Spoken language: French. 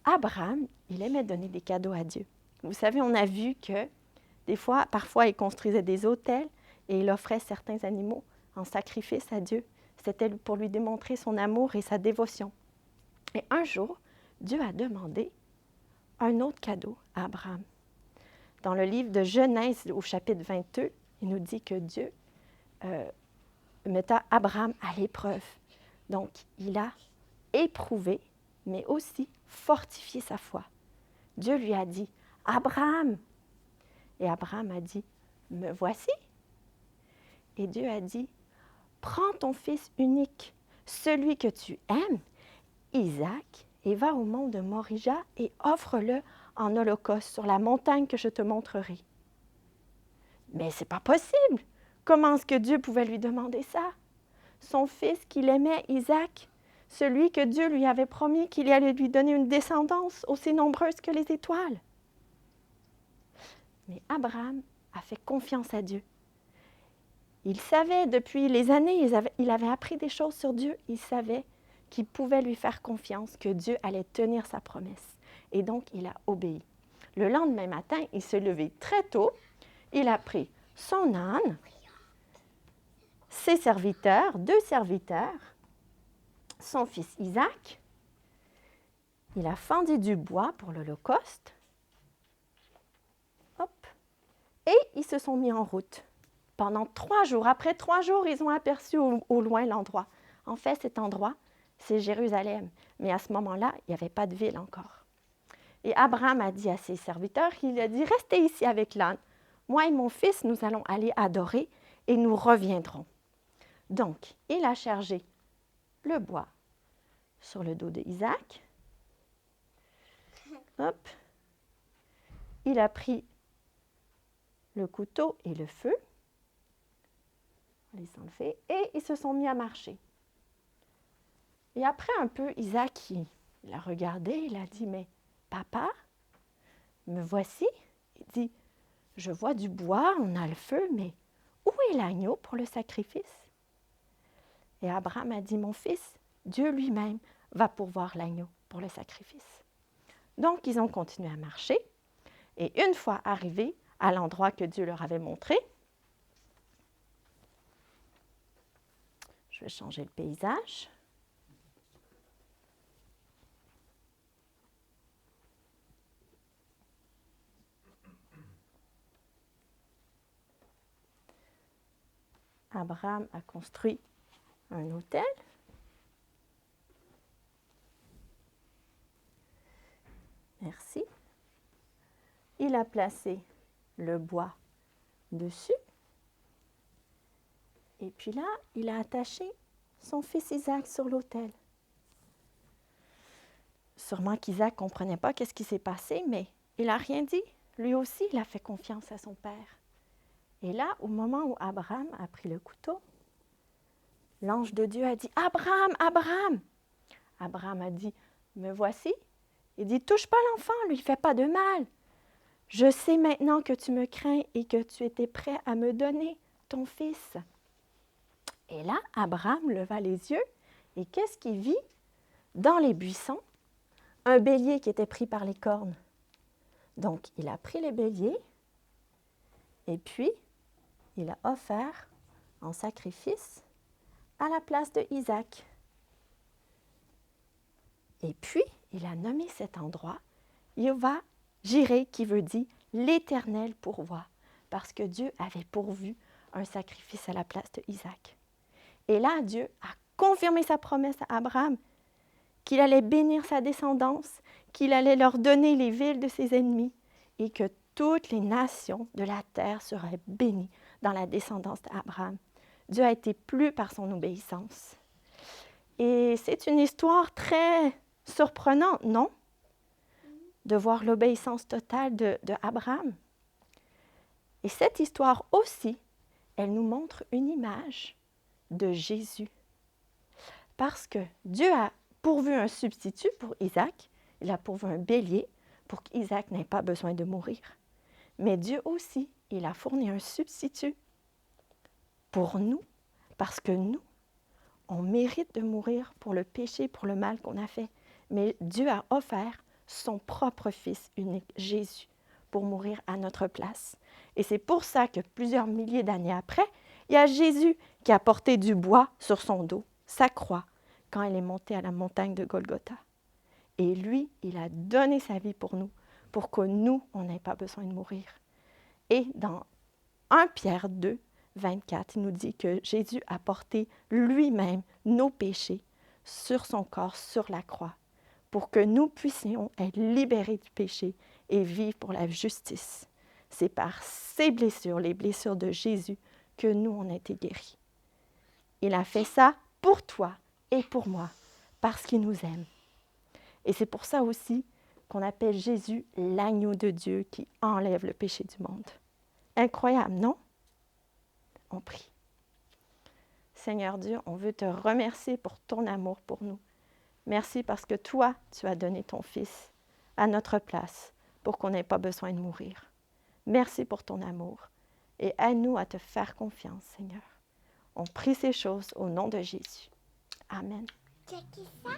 Abraham, il aimait donner des cadeaux à Dieu. Vous savez, on a vu que parfois, il construisait des autels et il offrait certains animaux en sacrifice à Dieu. C'était pour lui démontrer son amour et sa dévotion. Et un jour, Dieu a demandé un autre cadeau à Abraham. Dans le livre de Genèse, au chapitre 22, il nous dit que Dieu metta Abraham à l'épreuve. Donc, il a éprouvé, mais aussi fortifié sa foi. Dieu lui a dit, « Abraham !» Et Abraham a dit, « Me voici !» Et Dieu a dit, « Prends ton fils unique, celui que tu aimes, Isaac, et va au mont de Morija et offre-le en holocauste sur la montagne que je te montrerai. » Mais c'est pas possible! Comment est-ce que Dieu pouvait lui demander ça? Son fils qu'il aimait, Isaac, celui que Dieu lui avait promis qu'il allait lui donner une descendance aussi nombreuse que les étoiles. Mais Abraham a fait confiance à Dieu. Il savait depuis les années, il avait appris des choses sur Dieu. Il savait qu'il pouvait lui faire confiance, que Dieu allait tenir sa promesse. Et donc, il a obéi. Le lendemain matin, il s'est levé très tôt. Il a pris son âne, ses serviteurs, 2 serviteurs, son fils Isaac. Il a fendu du bois pour l'Holocauste. Hop. Et ils se sont mis en route. Pendant 3 jours. Après 3 jours, ils ont aperçu au loin l'endroit. En fait, cet endroit, c'est Jérusalem. Mais à ce moment-là, il n'y avait pas de ville encore. Et Abraham a dit à ses serviteurs, il a dit, « Restez ici avec l'âne. Moi et mon fils, nous allons aller adorer et nous reviendrons. » Donc, il a chargé le bois sur le dos d'Isaac. Hop. Il a pris le couteau et le feu. On les enlever. Et ils se sont mis à marcher. Et après un peu, Isaac, il a regardé, il a dit, « Mais papa, me voici. » Il dit, « Je vois du bois, on a le feu, mais où est l'agneau pour le sacrifice? » Et Abraham a dit, « Mon fils, Dieu lui-même va pourvoir l'agneau pour le sacrifice. » Donc, ils ont continué à marcher. Et une fois arrivés à l'endroit que Dieu leur avait montré, je vais changer le paysage. Abraham a construit un autel. Merci. Il a placé le bois dessus. Et puis là, il a attaché son fils Isaac sur l'autel. Sûrement qu'Isaac ne comprenait pas qu'est-ce qui s'est passé, mais il n'a rien dit. Lui aussi, il a fait confiance à son père. Et là, au moment où Abraham a pris le couteau, l'ange de Dieu a dit, « Abraham, Abraham !» Abraham a dit, « Me voici. » Il dit, « Touche pas l'enfant, lui fais pas de mal. Je sais maintenant que tu me crains et que tu étais prêt à me donner ton fils. » Et là, Abraham leva les yeux et qu'est-ce qu'il vit? Dans les buissons, un bélier qui était pris par les cornes. Donc, il a pris le bélier et puis il a offert en sacrifice à la place de Isaac. Et puis, il a nommé cet endroit Yehovah Jireh, qui veut dire l'Éternel pourvoit, parce que Dieu avait pourvu un sacrifice à la place de Isaac. Et là, Dieu a confirmé sa promesse à Abraham, qu'il allait bénir sa descendance, qu'il allait leur donner les villes de ses ennemis et que toutes les nations de la terre seraient bénies dans la descendance d'Abraham. Dieu a été plu par son obéissance. Et c'est une histoire très surprenante, non? De voir l'obéissance totale de Abraham. Et cette histoire aussi, elle nous montre une image de Jésus. Parce que Dieu a pourvu un substitut pour Isaac, il a pourvu un bélier pour qu'Isaac n'ait pas besoin de mourir. Mais Dieu aussi, il a fourni un substitut pour nous, parce que nous, on mérite de mourir pour le péché, pour le mal qu'on a fait. Mais Dieu a offert son propre Fils unique, Jésus, pour mourir à notre place. Et c'est pour ça que plusieurs milliers d'années après, il y a Jésus qui a porté du bois sur son dos, sa croix, quand il est monté à la montagne de Golgotha. Et lui, il a donné sa vie pour que nous, on n'ait pas besoin de mourir. Et dans 1 Pierre 2, 24, il nous dit que Jésus a porté lui-même nos péchés sur son corps, sur la croix, pour que nous puissions être libérés du péché et vivre pour la justice. C'est par ces blessures, les blessures de Jésus, que nous, on a été guéris. Il a fait ça pour toi et pour moi, parce qu'il nous aime. Et c'est pour ça aussi qu'on appelle Jésus l'agneau de Dieu qui enlève le péché du monde. Incroyable, non? On prie. Seigneur Dieu, on veut te remercier pour ton amour pour nous. Merci parce que toi, tu as donné ton Fils à notre place pour qu'on n'ait pas besoin de mourir. Merci pour ton amour et aide-nous à te faire confiance, Seigneur. On prie ces choses au nom de Jésus. Amen.